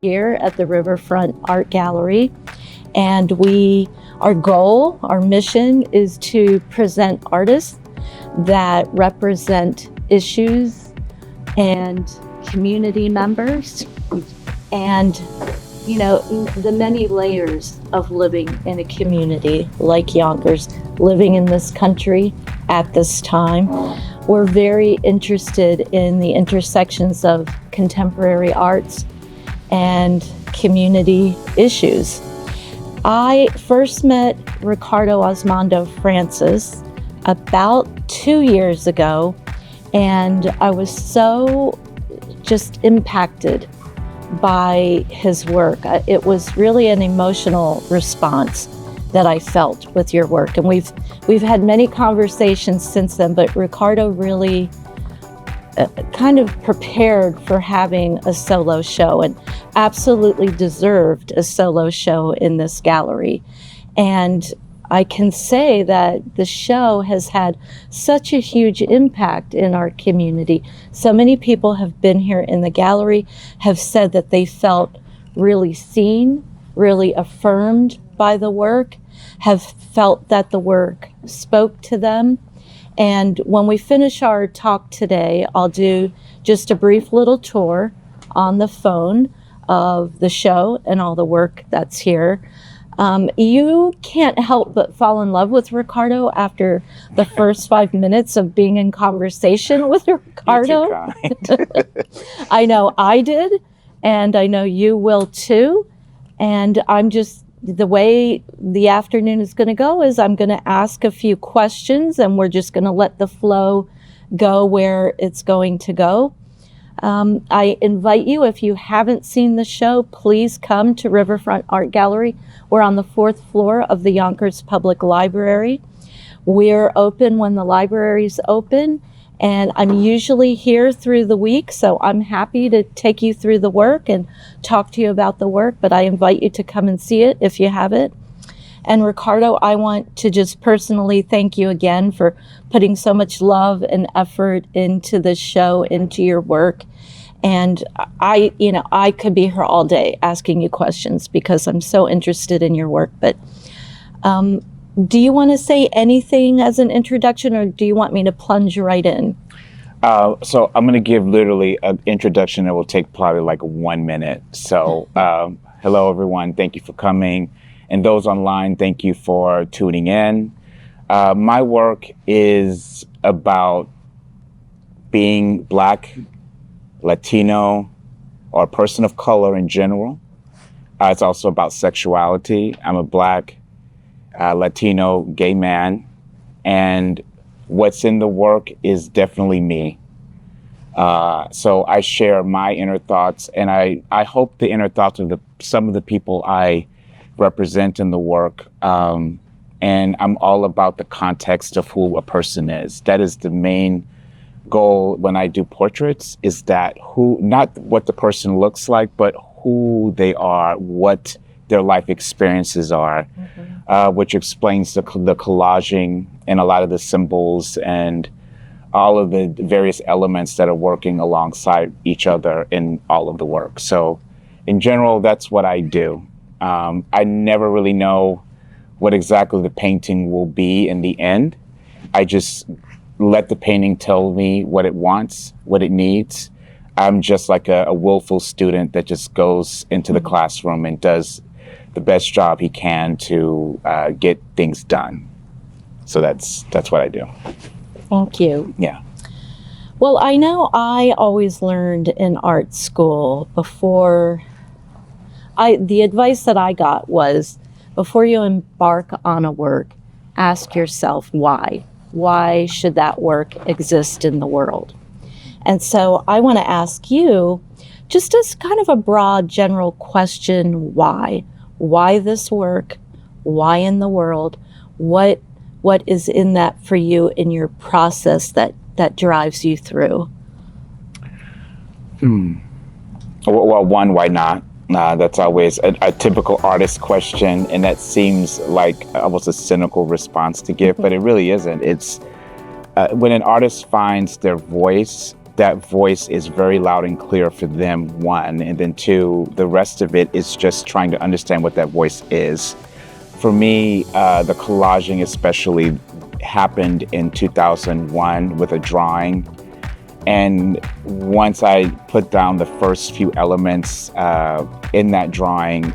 here at the Riverfront Art Gallery, and our mission is to present artists that represent issues and community members and, you know, the many layers of living in a community like Yonkers, living in this country at this time. We're very interested in the intersections of contemporary arts and community issues. I first met Ricardo Osmondo Francis about 2 years ago, and I was so just impacted by his work. It was really an emotional response that I felt with your work, and we've had many conversations since then, but Ricardo really kind of prepared for having a solo show and absolutely deserved a solo show in this gallery. And I can say that the show has had such a huge impact in our community. So many people have been here in the gallery, have said that they felt really seen, really affirmed by the work, have felt that the work spoke to them. And when we finish our talk today, I'll do just a brief little tour on the phone of the show and all the work that's here. You can't help but fall in love with Ricardo after the first 5 minutes of being in conversation with Ricardo. You're too kind. I know I did, and I know you will too. And the way the afternoon is going to go is I'm going to ask a few questions, and we're just going to let the flow go where it's going to go. I invite you, if you haven't seen the show, please come to Riverfront Art Gallery. We're on the 4th floor of the Yonkers Public Library. We're open when the library's open, and I'm usually here through the week, so I'm happy to take you through the work and talk to you about the work, but I invite you to come and see it if you have it. And Ricardo, I want to just personally thank you again for putting so much love and effort into this show, into your work. And I could be here all day asking you questions because I'm so interested in your work. But do you want to say anything as an introduction, or do you want me to plunge right in? So I'm going to give literally an introduction that will take probably like 1 minute. So hello, everyone. Thank you for coming. And those online, thank you for tuning in. My work is about being Black, Latino, or a person of color in general. It's also about sexuality. I'm a Black, Latino, gay man, and what's in the work is definitely me. So I share my inner thoughts, and I hope the inner thoughts of some of the people I represent in the work. And I'm all about the context of who a person is. That is the main goal when I do portraits, is that not what the person looks like, but who they are, what their life experiences are, which explains the collaging and a lot of the symbols and all of the various elements that are working alongside each other in all of the work. So in general, that's what I do. I never really know what exactly the painting will be in the end. I just let the painting tell me what it wants, what it needs. I'm just like a willful student that just goes into the classroom and does the best job he can to get things done. So that's what I do. Thank you. Yeah. Well, I know I always learned in art school the advice that I got was, before you embark on a work, ask yourself why. Why should that work exist in the world? And so I want to ask you, just as kind of a broad general question, why? Why this work? Why in the world? What is in that for you in your process that drives you through? Well, one, why not? That's always a typical artist question, and that seems like almost a cynical response to give, but it really isn't. It's when an artist finds their voice that voice is very loud and clear for them, one, and then two, the rest of it is just trying to understand what that voice is. For me, the collaging especially happened in 2001 with a drawing. And once I put down the first few elements in that drawing,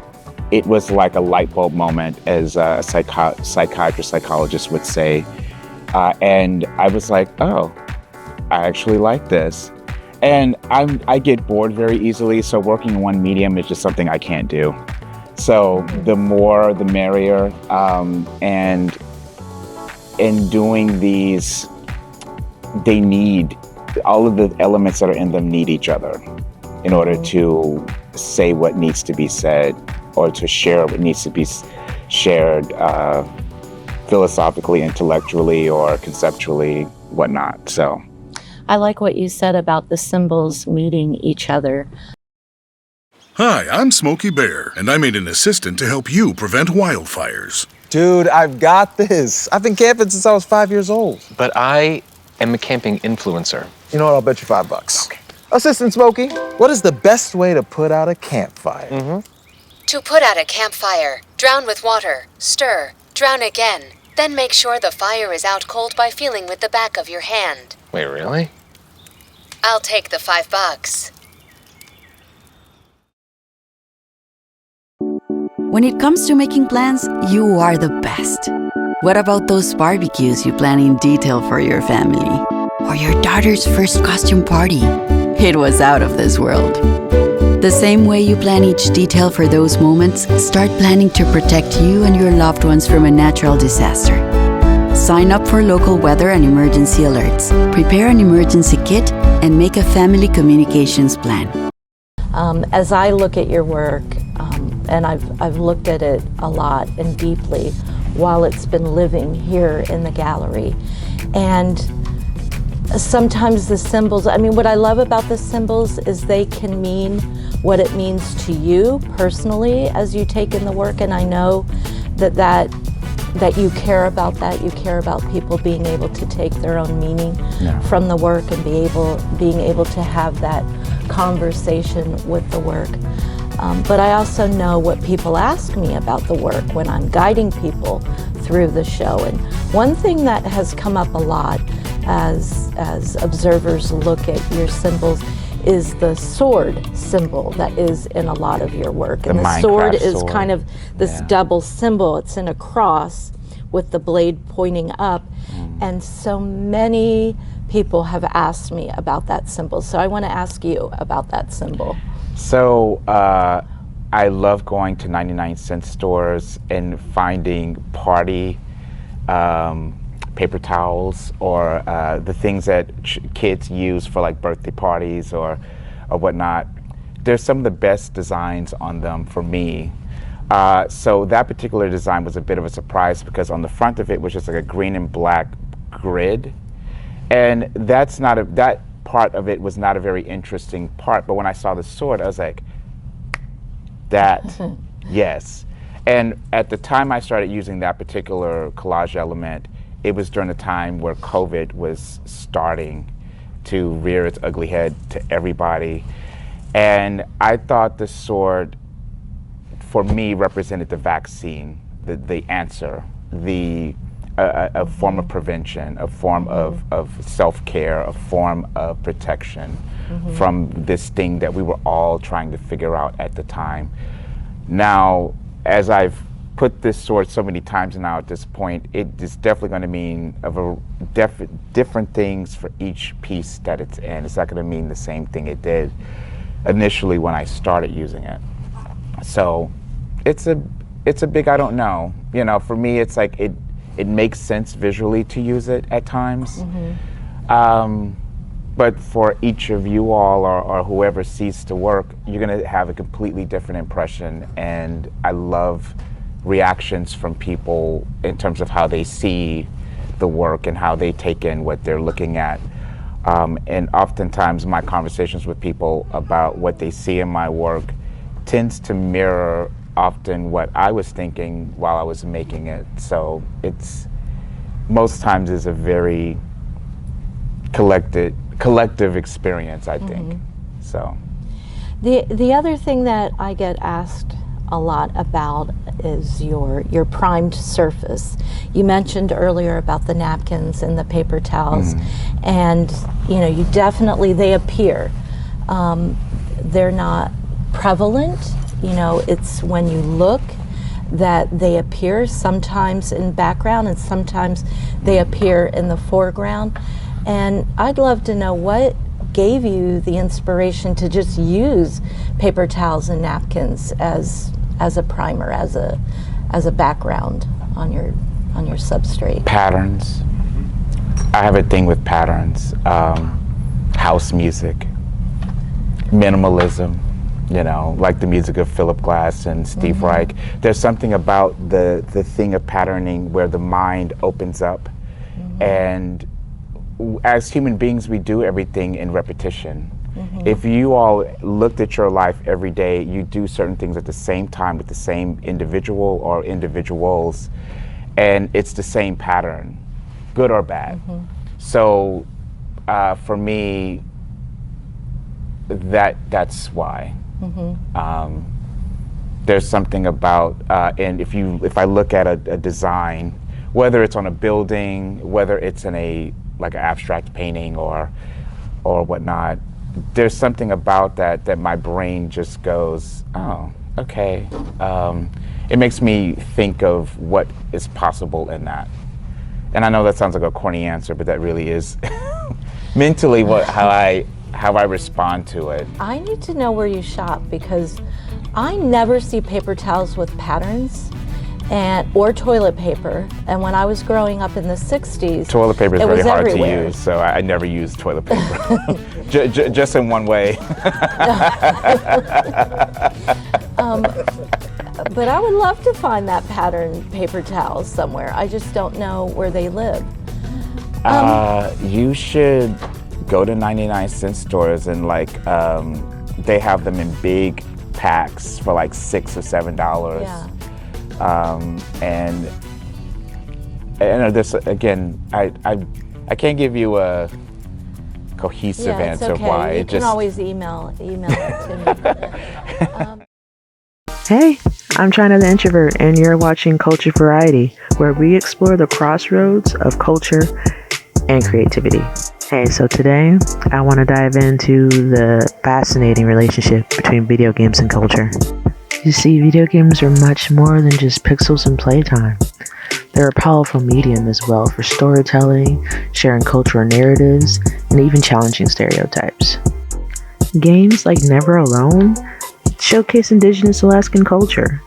it was like a light bulb moment, as a psychiatrist, psychologist would say. And I was like, oh, I actually like this. And I get bored very easily, so working in one medium is just something I can't do. So the more, the merrier. And in doing these, they need, all of the elements that are in them need each other in order to say what needs to be said, or to share what needs to be shared philosophically, intellectually, or conceptually, whatnot. So I like what you said about the symbols meeting each other. Hi, I'm Smokey Bear, and I made an assistant to help you prevent wildfires. Dude, I've got this. I've been camping since I was 5 years old. But I am a camping influencer. You know what? I'll bet you $5. Okay. Assistant Smokey, what is the best way to put out a campfire? To put out a campfire, drown with water, stir, drown again. Then make sure the fire is out cold by feeling with the back of your hand. Wait, really? I'll take the $5. When it comes to making plans, you are the best. What about those barbecues you plan in detail for your family? Or your daughter's first costume party? It was out of this world. The same way you plan each detail for those moments, start planning to protect you and your loved ones from a natural disaster. Sign up for local weather and emergency alerts. Prepare an emergency kit and make a family communications plan. As I look at your work, and I've looked at it a lot and deeply while it's been living here in the gallery. And sometimes the symbols, I mean, what I love about the symbols is they can mean what it means to you personally as you take in the work. And I know that you care about that. You care about people being able to take their own meaning from the work and being able to have that conversation with the work. But I also know what people ask me about the work when I'm guiding people through the show. And one thing that has come up a lot as observers look at your symbols is the sword symbol that is in a lot of your work. And the sword is kind of this double symbol. It's in a cross with the blade pointing up. And so many people have asked me about that symbol. So I want to ask you about that symbol. So I love going to 99-cent stores and finding party paper towels, or the things that kids use for like birthday parties or whatnot. There's some of the best designs on them for me. So that particular design was a bit of a surprise because on the front of it was just like a green and black grid. And that part of it was not a very interesting part, but when I saw the sword, I was like, that, yes. And at the time I started using that particular collage element, it was during a time where COVID was starting to rear its ugly head to everybody. And I thought the sword, for me, represented the vaccine, the answer, a form of prevention, a form of self-care, a form of protection from this thing that we were all trying to figure out at the time. Now, as I've put this sword so many times now at this point, it is definitely going to mean different things for each piece that it's in. It's not going to mean the same thing it did initially when I started using it. So it's a big I don't know. You know, for me, it's like it makes sense visually to use it at times. But for each of you all or whoever sees the work, you're gonna have a completely different impression. And I love reactions from people in terms of how they see the work and how they take in what they're looking at. And oftentimes my conversations with people about what they see in my work tends to mirror often what I was thinking while I was making it. So it's most times is a very collected collective experience, I think. So The other thing that I get asked a lot about is your primed surface. You mentioned earlier about the napkins and the paper towels, and you definitely, they appear. They're not prevalent. It's when you look that they appear, sometimes in background and sometimes they appear in the foreground. And I'd love to know what gave you the inspiration to just use paper towels and napkins as a primer, as a background on your substrate. Patterns. I have a thing with patterns. House music, minimalism, like the music of Philip Glass and Steve Reich. There's something about the thing of patterning where the mind opens up, and as human beings, we do everything in repetition. If you all looked at your life every day, you do certain things at the same time with the same individual or individuals, and it's the same pattern, good or bad. So for me, that's why. There's something about, and if I look at a design, whether it's on a building, whether it's in like an abstract painting or whatnot, there's something about that my brain just goes, oh, okay. It makes me think of what is possible in that. And I know that sounds like a corny answer, but that really is mentally how I respond to it. I need to know where you shop, because I never see paper towels with patterns or toilet paper. And when I was growing up in the 60s, toilet paper is very hard everywhere. to use, so I never use toilet paper. Just in one way. But I would love to find that pattern paper towel somewhere. I just don't know where they live. You should go to 99-cent stores and they have them in big packs for like $6 or $7. Yeah. And this again, I can't give you a cohesive answer it's okay. why. You can always email it to me. Hey, I'm China the Introvert, and you're watching Kultured Varieti, where we explore the crossroads of culture and creativity. Hey, so today I want to dive into the fascinating relationship between video games and culture. You see, video games are much more than just pixels and playtime. They're a powerful medium as well for storytelling, sharing cultural narratives, and even challenging stereotypes. Games like Never Alone showcase indigenous Alaskan culture,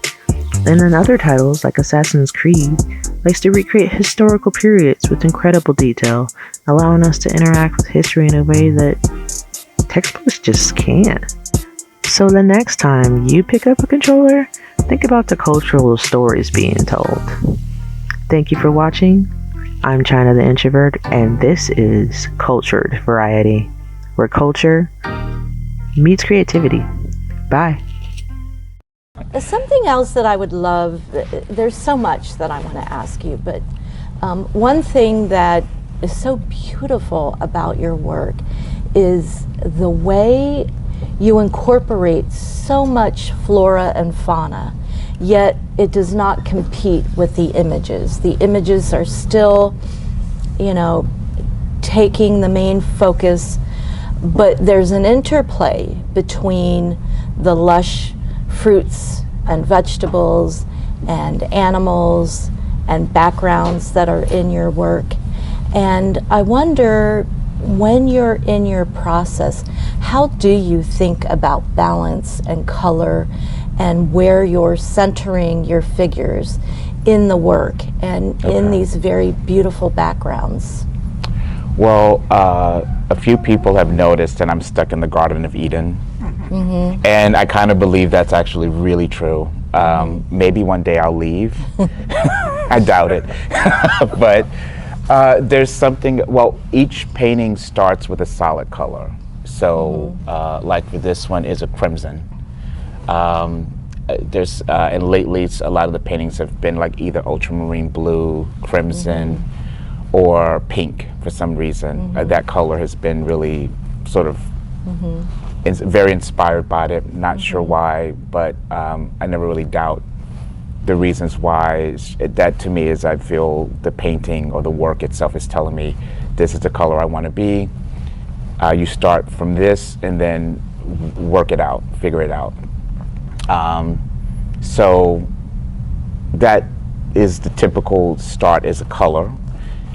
and then other titles like Assassin's Creed likes to recreate historical periods with incredible detail, allowing us to interact with history in a way that textbooks just can't. So the next time you pick up a controller, think about the cultural stories being told. Thank you for watching. I'm China the Introvert, and this is Kultured Varieti, where culture meets creativity. Bye. Something else that I would love, there's so much that I want to ask you, but one thing that is so beautiful about your work is the way you incorporate so much flora and fauna, yet it does not compete with the images. The images are still, taking the main focus, but there's an interplay between the lush fruits and vegetables and animals and backgrounds that are in your work. And I wonder, when you're in your process, how do you think about balance and color and where you're centering your figures in the work and in these very beautiful backgrounds? Well, a few people have noticed that I'm stuck in the Garden of Eden. And I kind of believe that's actually really true. Maybe one day I'll leave. I doubt it. But there's something, each painting starts with a solid color. So like for this one is a crimson. And lately a lot of the paintings have been like either ultramarine blue, crimson, or pink for some reason. That color has been really sort of very inspired by it. Not sure why, but I never really doubt the reasons why. That to me is, I feel the painting or the work itself is telling me this is the color I want to be. You start from this and then work it out, figure it out. So that is the typical start, as a color.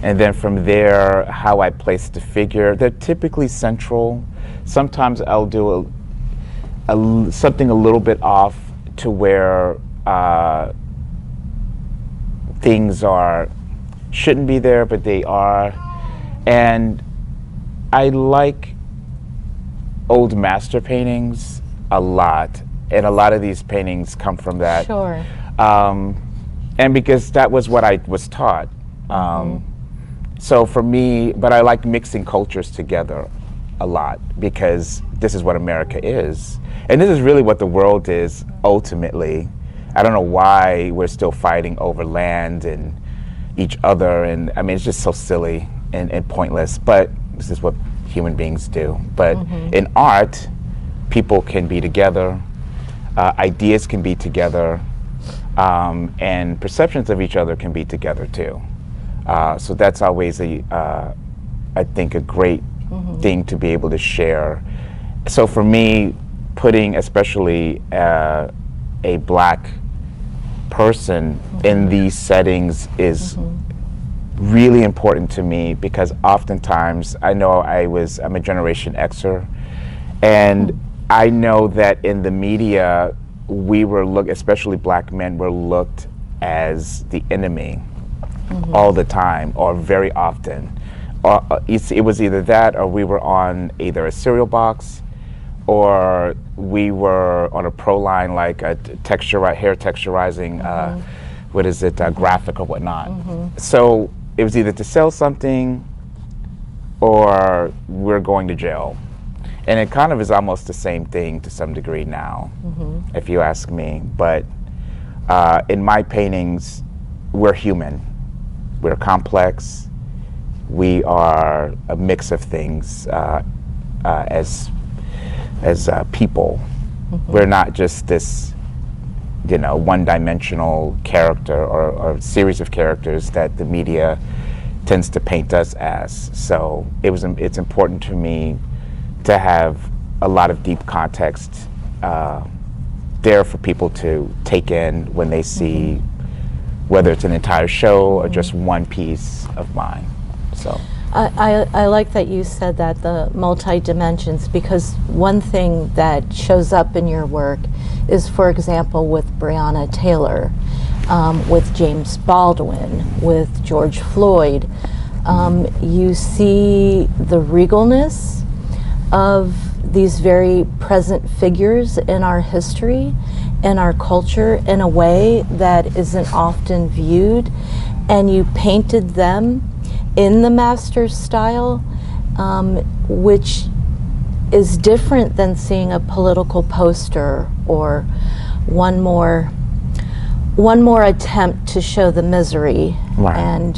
And then from there, how I place the figure, they're typically central. Sometimes I'll do something a little bit off to where things shouldn't be there, but they are. And I like old master paintings a lot. And a lot of these paintings come from that. Sure. And because that was what I was taught. So for me, but I like mixing cultures together a lot, because this is what America is. And this is really what the world is ultimately. I don't know why we're still fighting over land and each other. And I mean, it's just so silly and pointless, but this is what human beings do. But in art, people can be together, ideas can be together, and perceptions of each other can be together too. So that's always I think a great thing to be able to share. So for me, putting especially a Black person in these settings is really important to me, because oftentimes I know I'm a Generation Xer, and I know that in the media we were especially Black men were looked as the enemy all the time, or very often. It was either that, or we were on either a cereal box, or we were on a pro line, like a hair texturizing, graphic or whatnot. So it was either to sell something, or we're going to jail. And it kind of is almost the same thing to some degree now, if you ask me. But in my paintings, we're human. We're complex. We are a mix of things as people. We're not just this, one-dimensional character or series of characters that the media tends to paint us as. So it's important to me to have a lot of deep context there for people to take in when they see, whether it's an entire show or just one piece of mine. So I like that you said that, the multi-dimensions, because one thing that shows up in your work is, for example, with Breonna Taylor, with James Baldwin, with George Floyd, you see the regalness of these very present figures in our history and our culture in a way that isn't often viewed, and you painted them in the master style, which is different than seeing a political poster or one more attempt to show the misery and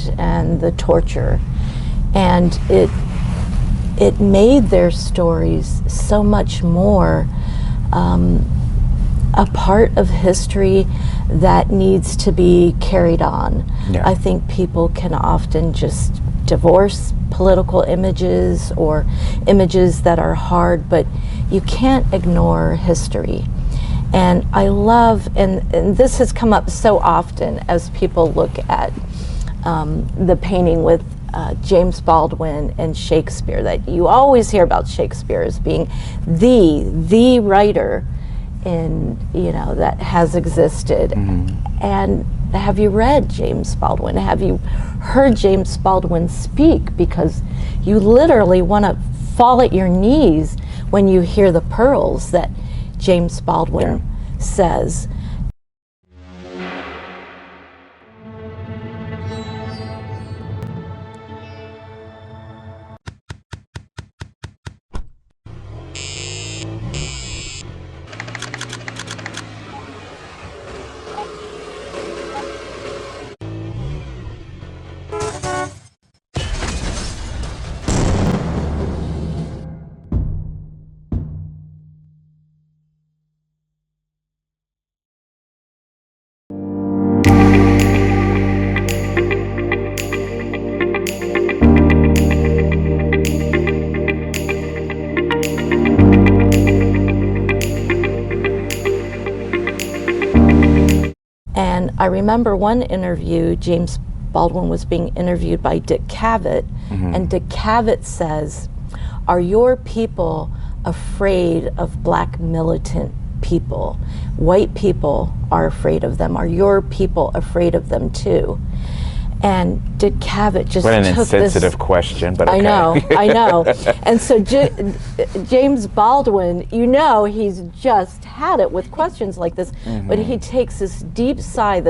the torture. And it made their stories so much more a part of history that needs to be carried on. I think people can often just divorce political images or images that are hard, but you can't ignore history. And I love, and this has come up so often as people look at the painting with James Baldwin and Shakespeare, that you always hear about Shakespeare as being the writer that has existed. And have you read James Baldwin? Have you heard James Baldwin speak? Because you literally want to fall at your knees when you hear the pearls that James Baldwin says. I remember one interview, James Baldwin was being interviewed by Dick Cavett, and Dick Cavett says, "Are your people afraid of black militant people? White people are afraid of them. Are your people afraid of them too?" And Dick Cavett just what an took insensitive this, question, but okay. I know. And so James Baldwin, he's just had it with questions like this, but he takes this deep sigh,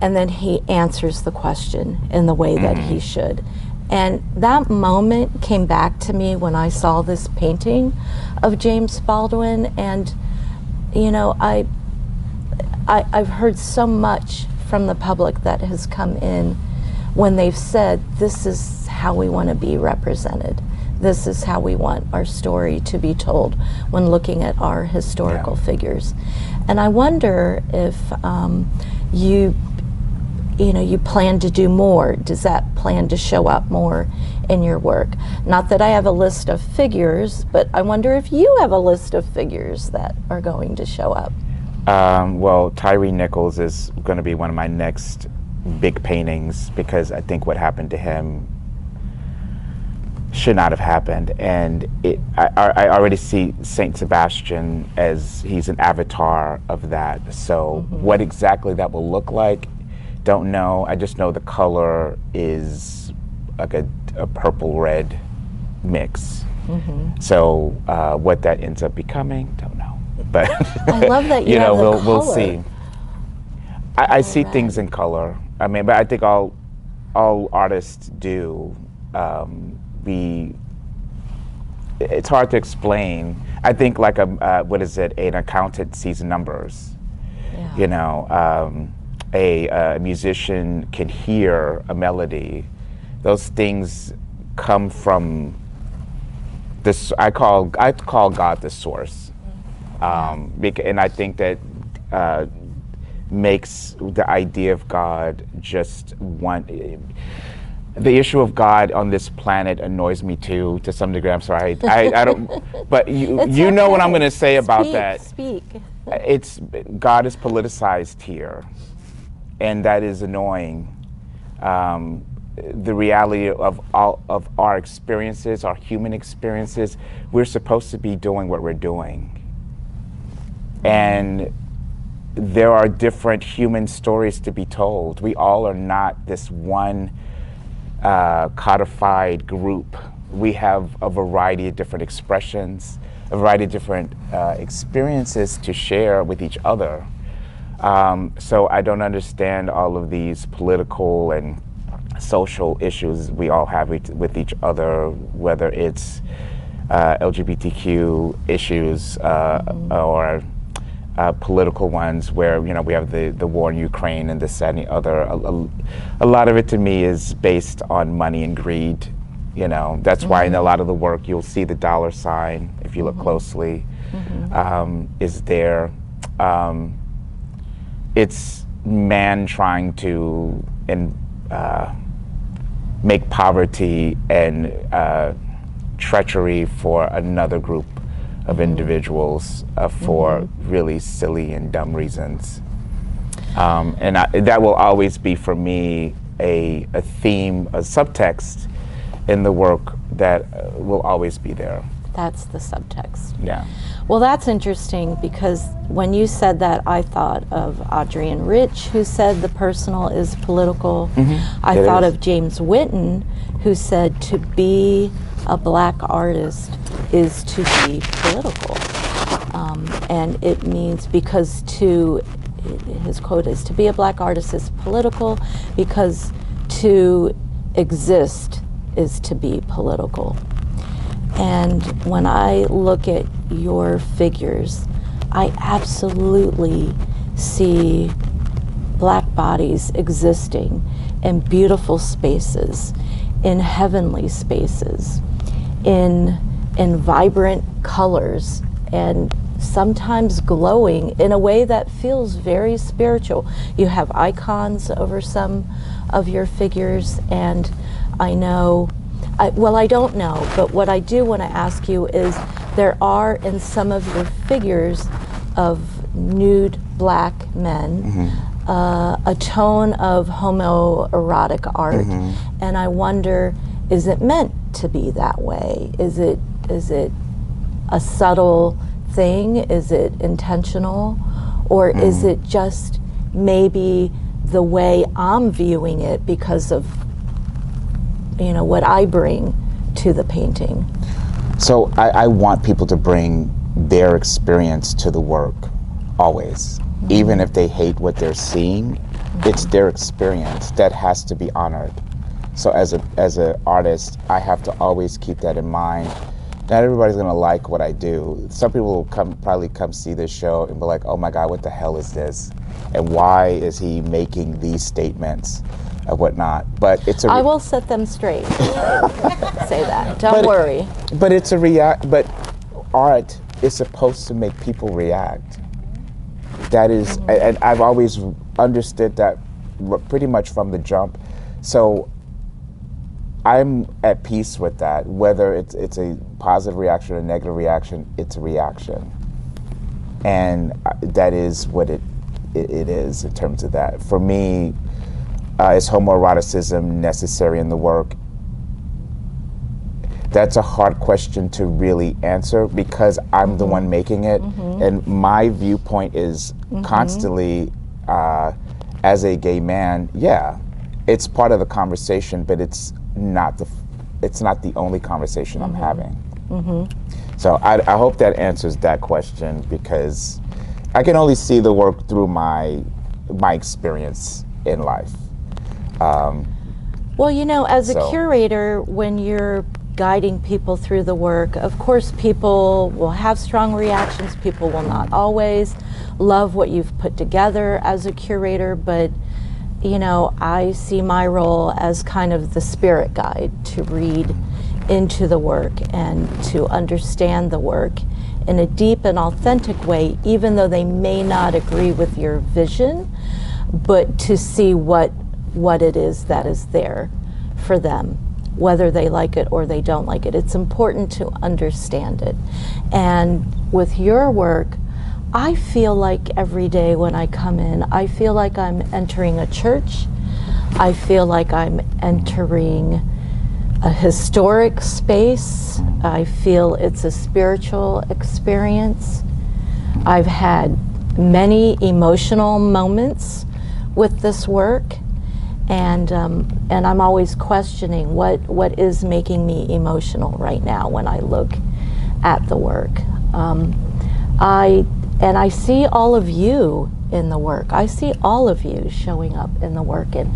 and then he answers the question in the way that he should. And that moment came back to me when I saw this painting of James Baldwin, and I've heard so much from the public that has come in when they've said, this is how we want to be represented. This is how we want our story to be told when looking at our historical figures. And I wonder if you plan to do more. Does that plan to show up more in your work? Not that I have a list of figures, but I wonder if you have a list of figures that are going to show up. Well, Tyree Nichols is going to be one of my next big paintings, because I think what happened to him should not have happened. And I already see Saint Sebastian as he's an avatar of that. So what exactly that will look like, don't know. I just know the color is like a purple-red mix. So what that ends up becoming, don't know. But I love that you have the we'll color. see. I see things in color. I mean, but I think all artists do. It's hard to explain. I think like an accountant sees numbers. A musician can hear a melody. Those things come from this. I call God the source. And I think that makes the idea of God just one. The issue of God on this planet annoys me too, to some degree. I'm sorry, I don't. But you know what I'm going to say about that. Speak. It's God is politicized here, and that is annoying. The reality of all of our experiences, our human experiences, we're supposed to be doing what we're doing. And there are different human stories to be told. We all are not this one codified group. We have a variety of different expressions, a variety of different experiences to share with each other. So I don't understand all of these political and social issues we all have with each other, whether it's LGBTQ issues or political ones, where we have the war in Ukraine and this, that, and the other. A lot of it to me is based on money and greed. That's why in a lot of the work you'll see the dollar sign, if you look closely, is there. It's man trying to make poverty and treachery for another group of individuals for really silly and dumb reasons. And that will always be, for me, a theme, a subtext in the work that will always be there. That's the subtext. Yeah. Well, that's interesting, because when you said that, I thought of Adrienne Rich, who said the personal is political. I thought of James Whitten, who said to be a black artist is to be political. And it means, because his quote is, to be a black artist is political because to exist is to be political. And when I look at your figures, I absolutely see black bodies existing in beautiful spaces, in heavenly spaces, in vibrant colors, and sometimes glowing in a way that feels very spiritual. You have icons over some of your figures, and I don't know, but what I do want to ask you is, there are in some of your figures of nude black men, a tone of homoerotic art, and I wonder, is it meant to be that way? Is it a subtle thing? Is it intentional? Or is it just maybe the way I'm viewing it because of, you know, what I bring to the painting? So I want people to bring their experience to the work, always. Even if they hate what they're seeing, it's their experience that has to be honored. So as an artist, I have to always keep that in mind. Not everybody's gonna like what I do. Some people will probably come see this show and be like, oh my God, what the hell is this? And why is he making these statements and whatnot? But it's I will set them straight. Say that, don't worry. But it's but art is supposed to make people react. That is, and I've always understood that pretty much from the jump. So I'm at peace with that. Whether it's a positive reaction or a negative reaction, it's a reaction. And that is what it is in terms of that. For me, is homoeroticism necessary in the work? That's a hard question to really answer because I'm the one making it. And my viewpoint is constantly, as a gay man, yeah, it's part of the conversation, but it's not the only conversation I'm having. So I hope that answers that question, because I can only see the work through my experience in life. Well, you know, as a curator, when you're guiding people through the work, of course people will have strong reactions, people will not always love what you've put together as a curator, but you know, I see my role as kind of the spirit guide to read into the work and to understand the work in a deep and authentic way, even though they may not agree with your vision, but to see what it is that is there for them, whether they like it or they don't like it. It's important to understand it. And with your work, I feel like every day when I come in, I feel like I'm entering a church. I feel like I'm entering a historic space. I feel it's a spiritual experience. I've had many emotional moments with this work, and I'm always questioning what is making me emotional right now when I look at the work. I see all of you in the work. I see all of you showing up in the work, and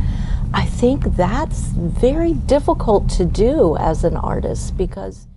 I think that's very difficult to do as an artist, because